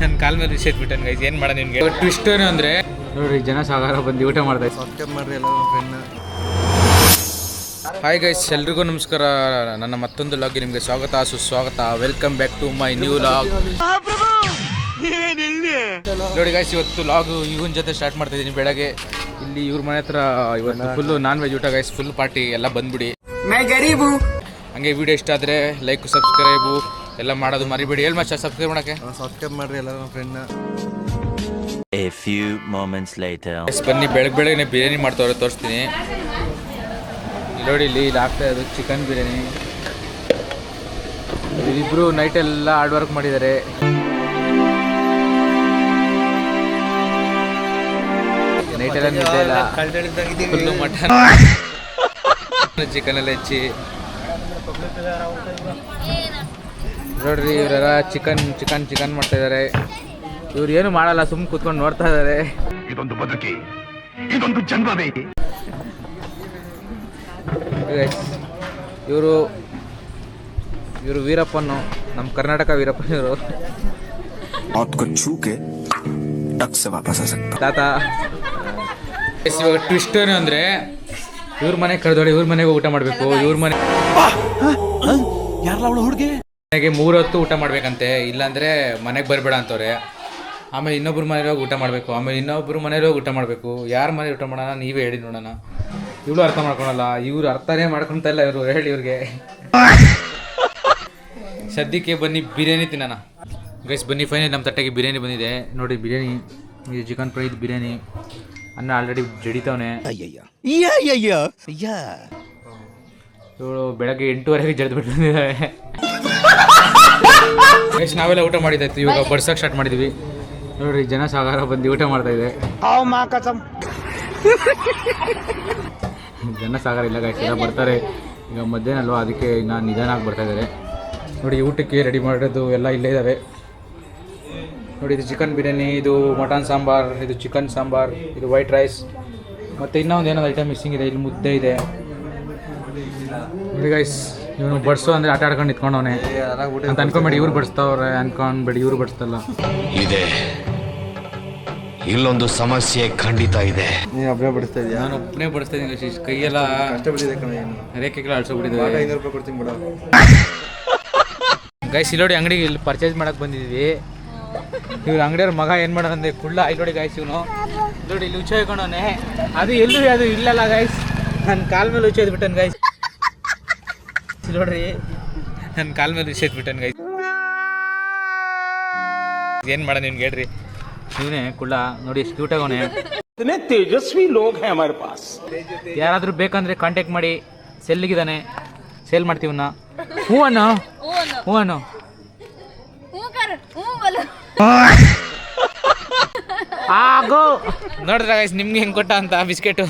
ನನ್ನ ಕಾಲ ಮೇಲೆ ವಿಷಯ ಬಿಟ್ಟನ್ ಗೈಸ್, ಏನು ಮಾಡೋಣ ನಿಮಗೆ. ಟ್ವಿಸ್ಟ್ ಏನು ಅಂದರೆ ನೋಡಿ, ಜನ ಸಾಗರ ಬಂದು ಊಟ ಮಾಡ್ತಾ ಸಬ್ಸ್ಕ್ರೈಬ್ ಮಾಡ್ರಿ ಎಲ್ಲ ಫ್ರೆಂಡ್ನ. ಹಾಯ್ ಗೈಸ್, ಎಲ್ರಿಗೂ ನಮಸ್ಕಾರ. ನನ್ನ ಮತ್ತೊಂದು ಲಾಗ್ಗೆ ನಿಮಗೆ ಸ್ವಾಗತ ಸುಸ್ವಾಗತ. Welcome back to my new vlog. ನೋಡಿ ಗೈಸ್, ಇವತ್ತು ಲಾಗು ಇವನ್ ಜೊತೆ ಸ್ಟಾರ್ಟ್ ಮಾಡ್ತಾ ಇದ್ದೀನಿ. ಬೆಳಗ್ಗೆ ಇಲ್ಲಿ ಇವ್ರ ಮನೆ ಹತ್ರ ಇವತ್ತು ಫುಲ್ಲು ನಾನ್ ವೆಜ್ ಊಟ ಗೈಸ್, ಫುಲ್ ಪಾರ್ಟಿ. ಎಲ್ಲ ಬಂದ್ಬಿಡಿ. ಹಂಗೆ ವಿಡಿಯೋ ಇಷ್ಟ ಆದರೆ ಲೈಕ್ ಸಬ್ಸ್ಕ್ರೈಬು ಎಲ್ಲ ಮಾಡೋದು ಮರಿಬೇಡಿ. ಹೇಳಿ ಮಚ್ಚ, ಸಬ್ಸ್ಕ್ರೈಬ್ ಮಾಡೋಕ್ಕೆ ಸಬ್ಸ್ಕ್ರೈಬ್ ಮಾಡ್ರಿ ಎಲ್ಲ ಫ್ರೆಂಡ್ನ. A few moments later. ಬನ್ನಿ, ಬೆಳಗ್ಗೆ ಬಿರಿಯಾನಿ ಮಾಡ್ತವ್ರೆ, ತೋರಿಸ್ತೀನಿ ನೋಡಿ. ಇಲ್ಲಿ ಆಗ್ತಾ ಇರೋದು ಚಿಕನ್ ಬಿರಿಯಾನಿ. ಇಬ್ಬರು ನೈಟೆಲ್ಲ ಹಾರ್ಡ್ ವರ್ಕ್ ಮಾಡಿದ್ದಾರೆ. ನೈಟೆಲ್ಲ ನಿದ್ದೆ ಇಲ್ಲ, ಫುಲ್ಲು ಮಟನ್ ಚಿಕನ್ ಎಲ್ಲ ಹೆಚ್ಚಿ ನೋಡ್ರಿ. ಇವರೆಲ್ಲ ಚಿಕನ್ ಚಿಕನ್ ಚಿಕನ್ ಮಾಡ್ತಾ ಇದ್ದಾರೆ. ಇವ್ರು ಏನು ಮಾಡಲ್ಲ, ಸುಮ್ಮನೆ ಕೂತ್ಕೊಂಡು ನೋಡ್ತಾ ಇದ್ದಾರೆ. ಇದೊಂದು ಬದುಕಿ, ಇದೊಂದು ಜನ್ಮವೇ. ಇವರು ವೀರಪ್ಪನು, ನಮ್ಮ ಕರ್ನಾಟಕ ವೀರಪ್ಪನ್ ಇವರು. ತಾತ ಇವಾಗ ಟ್ವಿಸ್ಟ್ ಏನು ಅಂದರೆ, ಇವ್ರ ಮನೆಗೆ ಕರೆದೋಡಿ, ಇವ್ರ ಮನೆಗೆ ಊಟ ಮಾಡಬೇಕು. ಇವ್ರ ಮನೆಗೆ 3 ಹೊತ್ತು ಊಟ ಮಾಡ್ಬೇಕಂತೆ, ಇಲ್ಲಾಂದರೆ ಮನೆಗೆ ಬರಬೇಡ ಅಂತವ್ರೆ. ಆಮೇಲೆ ಇನ್ನೊಬ್ರು ಮನೇಲಿ ಹೋಗಿ ಊಟ ಮಾಡಬೇಕು. ಆಮೇಲೆ ಇನ್ನೊಬ್ರು ಮನೇಲಿ ಹೋಗಿ ಊಟ ಮಾಡಬೇಕು. ಯಾರ ಮನೆ ಊಟ ಮಾಡೋಣ ನೀವೇ ಹೇಳಿ ನೋಡೋಣ. ಇವಳು ಅರ್ಥ ಮಾಡ್ಕೊಳಲ್ಲ, ಇವ್ರು ಅರ್ಥನೇ ಮಾಡ್ಕೊತ ಇಲ್ಲ. ಇವರು ಹೇಳಿ ಇವ್ರಿಗೆ. ಸದ್ಯಕ್ಕೆ ಬನ್ನಿ ಬಿರಿಯಾನಿ ತಿನ್ನೋಣ ಗೈಸ್. ಬನ್ನಿ, ಫೈನಲ್ ನಮ್ಮ ತಟ್ಟೆಗೆ ಬಿರಿಯಾನಿ ಬಂದಿದೆ ನೋಡಿ. ಬಿರಿಯಾನಿ ಇದು ಚಿಕನ್ ಫ್ರೈ, ಇದು ಬಿರಿಯಾನಿ. ಅನ್ನ ಆಲ್ರೆಡಿ ಜಡಿತವನೆ. ಇವಳು ಬೆಳಗ್ಗೆ 8:30ಗೆ ಜಡ್ದು ಬಿಟ್ಟು ಬಂದಿದ್ದಾವೆ ಗೈಸ್. ನಾವೆಲ್ಲ ಊಟ ಮಾಡಿದ್ದಾಯ್ತು, ಇವಾಗ ಬಡ್ಸಕ್ಕೆ ಸ್ಟಾರ್ಟ್ ಮಾಡಿದ್ವಿ ನೋಡ್ರಿ. ಜನ ಸಾಗರ ಬಂದು ಊಟ ಮಾಡ್ತಾ ಇದೆ. ಜನ ಸಾಗರ ಇಲ್ಲ ಗೈಸ್, ಎಲ್ಲ ಬರ್ತಾರೆ. ಈಗ ಮಧ್ಯಾಹ್ನ ಅಲ್ವಾ, ಅದಕ್ಕೆ ಇನ್ನು ನಿಧಾನಾಗಿ ಬರ್ತಾ ಇದ್ದಾರೆ ನೋಡಿ. ಊಟಕ್ಕೆ ರೆಡಿ ಮಾಡೋದು ಎಲ್ಲ ಇಲ್ಲೇ ಇದ್ದಾವೆ ನೋಡಿ. ಇದು ಚಿಕನ್ ಬಿರಿಯಾನಿ, ಇದು ಮಟನ್ ಸಾಂಬಾರ್, ಇದು ಚಿಕನ್ ಸಾಂಬಾರ್, ಇದು ವೈಟ್ ರೈಸ್, ಮತ್ತು ಇನ್ನೊಂದು ಏನೋ ಐಟಮ್ ಮಿಸ್ಸಿಂಗ್ ಇದೆ. ಇಲ್ಲಿ ಮುದ್ದೆ ಇದೆ ನೋಡಿ ಗೈಸ್. ಇವನು ಬಡ್ಸು ಅಂದರೆ ಆಟ ಆಡ್ಕೊಂಡು ನಿಂತ್ಕೊಂಡವನೆ ಅಂತ ಅನ್ಕೊಂಬೇಡಿ. ಇವ್ರು ಬಡಿಸ್ತವ್ರೆ ಅನ್ಕೊಂಡ್ಬೇಡಿ, ಇವ್ರು ಬಡಿಸ್ತಲ್ಲ. ಇದೆ ಇಲ್ಲೊಂದು ಸಮಸ್ಯೆ ಖಂಡಿತ ಇದೆ. ನೀನು ಒಬ್ಬನೇ ಬಡಿಸ್ತಾ ಇದೀಯಾ? ನಾನು ಒಬ್ಬನೇ ಬಡಿಸ್ತಾ ಇದ್ದೀನಿ. ಕೈಯೆಲ್ಲ ಕಷ್ಟ ಬಿಟ್ಟಿದೆ ಕಣ. ಏನು ರೇಖೆಗಳು ಅಳ್ಸೋಗ್ಬಿಟ್ಟಿದೆ. 500 ರೂಪಾಯಿ ಕೊಡ್ತೀನಿ ಬಿಡ ಗೈಸ್. ಇಲ್ಲಿ ನೋಡಿ, ಅಂಗಡಿಗೆ ಇಲ್ಲಿ ಪರ್ಚೇಸ್ ಮಾಡಕ್ಕೆ ಬಂದಿದ್ವಿ. ಇವ್ರು ಅಂಗಡಿಯವ್ರ ಮಗ ಏನು ಮಾಡೋಣ ಅಂದರೆ ಕುಳ್ಳ. ಇಲ್ಲಿ ನೋಡಿ ಗೈಸ್, ಇವನು ನೋಡಿ ಇಲ್ಲಿ ಹುಚ್ಚ ಹಾಕೊಂಡವನೆ. ಅದು ಎಲ್ಲೂ ಅದು ಇಲ್ಲಲ್ಲ ಗೈಸ್, ನನ್ನ ಕಾಲ ಮೇಲೆ ಹುಚ್ಚ ಎದ್ಬಿಟ್ಟನ್ ಗೈಸ್. ನೋಡ್ರಿ, ನನ್ನ ಕಾಲ ಮೇಲೆ ಹುಚ್ಚ ಎದ್ಬಿಟ್ಟನ್ ಗೈಸ್. ಏನು ಮಾಡೋಣ ನಿಮ್ಗೆ ಹೇಳ್ರಿ. ಇವನೇ ಕುಳ್ಳ ನೋಡಿ, ಎಷ್ಟು ಕ್ಯೂಟ್ ಆಗೋನೆ. ತೇಜಸ್ವಿ ಲೋಗ್ ಹೈ ಹಮಾರೆ ಪಾಸ್. ಯಾರಾದರೂ ಬೇಕಂದ್ರೆ ಕಾಂಟ್ಯಾಕ್ಟ್ ಮಾಡಿ, ಸೆಲ್ಲಿಗಿದ್ದಾನೆ, ಸೇಲ್ ಮಾಡ್ತೀವನ್ನ. ಹ್ಞೂ ಅನ್ನೋ, ಹ್ಞೂ ಅನ್ನೋ. ಆಗೋ ನೋಡಿದ್ರ ಗೈಸ್, ನಿಮ್ಗೆ ಹೆಂಗೆ ಕೊಟ್ಟ ಅಂತ ಬಿಸ್ಕೆಟು.